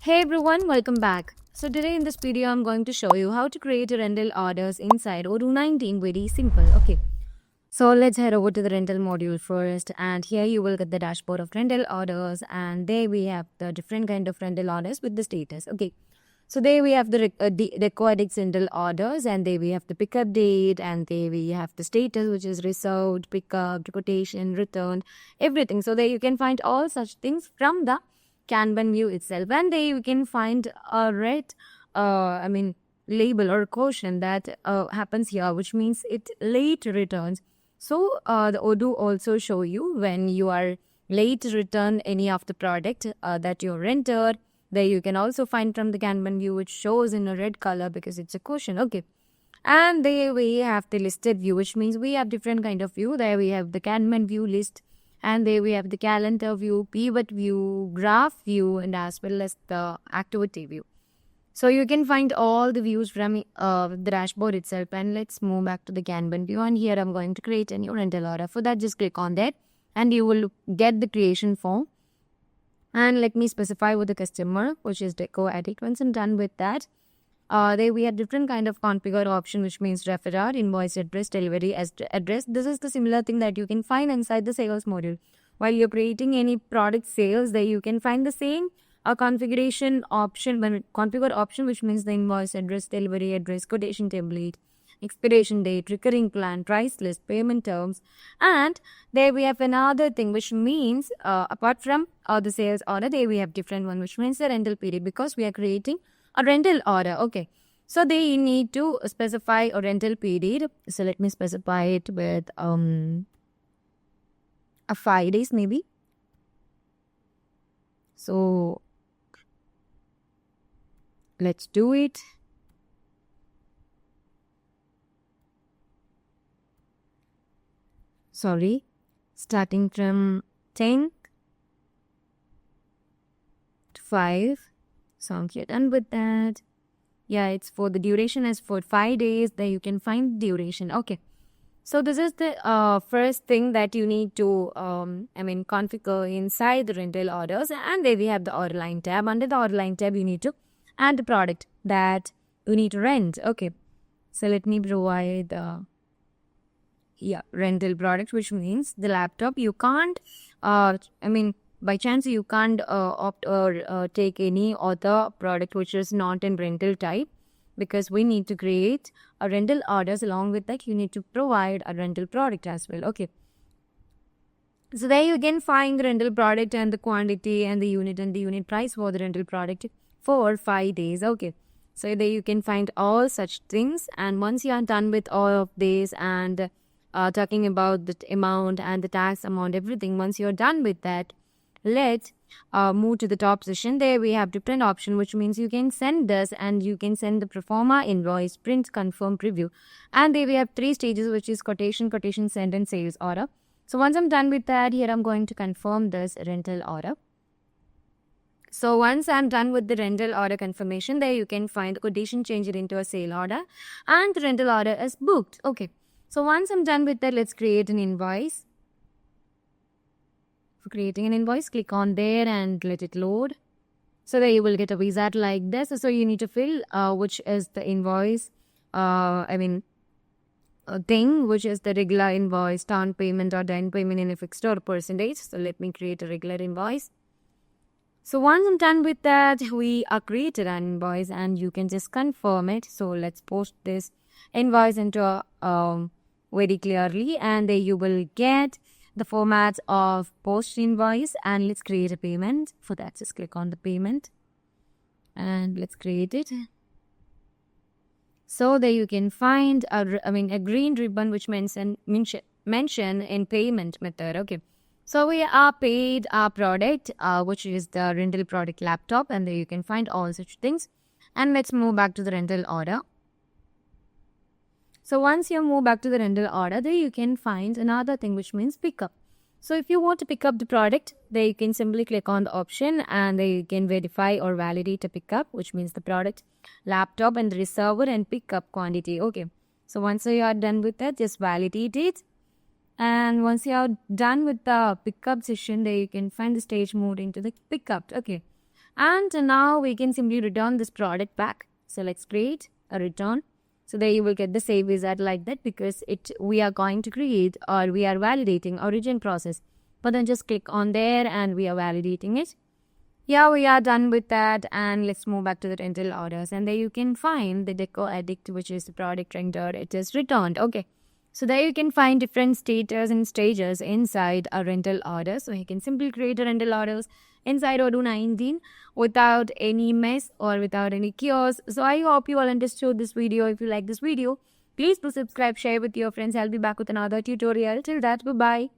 Hey everyone, welcome back. So today in this video, I'm going to show you how to create a rental orders inside Odoo 19. Very simple. Okay. So let's head over to the rental module first, and here you will get the dashboard of rental orders, and there we have the different kind of rental orders with the status. Okay. So there we have the recorded rental orders, and there we have the pickup date, and there we have the status, which is reserved, pickup, quotation, returned, everything. So there you can find all such things from the Kanban view itself, and there you can find a red, label or caution that happens here, which means it late returns. So the Odoo also show you when you are late to return any of the product that you rented. There you can also find from the Kanban view, which shows in a red color because it's a caution. Okay. And there we have the listed view, which means we have different kind of view. There we have the Kanban view list, and there we have the calendar view, pivot view, graph view, and as well as the activity view. So you can find all the views from the dashboard itself. And let's move back to the Kanban view. And here I'm going to create a new rental order. For that, just click on that and you will get the creation form. And let me specify with the customer, which is Deco Addict. Once I'm done with that, there we have different kind of configure option, which means referrer, invoice address, delivery address. This is the similar thing that you can find inside the sales module. While you're creating any product sales, there you can find the same configuration option, configure option, which means the invoice address, delivery address, quotation template, expiration date, recurring plan, price list, payment terms. And there we have another thing, which means apart from the sales order, there we have different one, which means the rental period, because we are creating a rental order. Okay. So they need to specify a rental period. So let me specify it with a 5 days maybe. So let's do it. Sorry, starting from 10 to 5. So you're done with that. Yeah, it's for the duration is for 5 days. There you can find duration. Okay. So this is the first thing that you need to configure inside the rental orders. And there we have the order line tab. Under the order line tab, you need to add the product that you need to rent. Okay. So let me provide the rental product, which means the laptop. You can't by chance you can't opt or take any other product which is not in rental type, because we need to create a rental orders. Along with that, you need to provide a rental product as well. Okay. So there you can find the rental product and the quantity and the unit price for the rental product for 5 days. Okay. So there you can find all such things. And once you are done with all of this and talking about the amount and the tax amount, everything, once you're done with that, let's move to the top section. There we have different option, which means you can send this and you can send the proforma, invoice, print, confirm, preview. And there we have 3 stages, which is quotation, send, and sales order. So once I'm done with that, here I'm going to confirm this rental order. So once I'm done with the rental order confirmation, there you can find the quotation, change it into a sale order, and the rental order is booked. Okay. So once I'm done with that, let's create an invoice. For creating an invoice, click on there and let it load. So there you will get a wizard like this. So you need to fill which is the invoice, thing, which is the regular invoice, down payment or down payment in a fixed or percentage. So let me create a regular invoice. So once I'm done with that, we are created an invoice and you can just confirm it. So let's post this invoice into very clearly, and there you will get the format of post invoice. And let's create a payment. For that, just click on the payment and let's create it. So there you can find a green ribbon which mention in payment method. Okay. So we are paid our product, which is the rental product laptop, and there you can find all such things. And let's move back to the rental order. So once you move back to the rental order, there you can find another thing, which means pickup. So if you want to pick up the product, there you can simply click on the option and there you can verify or validate a pickup, which means the product, laptop, and the receiver and pickup quantity. Okay. So once you are done with that, just validate it. And once you are done with the pickup session, there you can find the stage mode into the pickup. Okay. And now we can simply return this product back. So let's create a return. So there you will get the save wizard like that, because we are going to create, or we are validating origin process. But then just click on there and we are validating it. Yeah, we are done with that, and let's move back to the rental orders. And there you can find the deco addict, which is the product render. It is returned. Okay. So there you can find different status and stages inside a rental order. So you can simply create a rental orders inside Odoo 19 without any mess or without any chaos. So I hope you all understood this video. If you like this video, please do subscribe, share with your friends. I'll be back with another tutorial. Till that, bye-bye.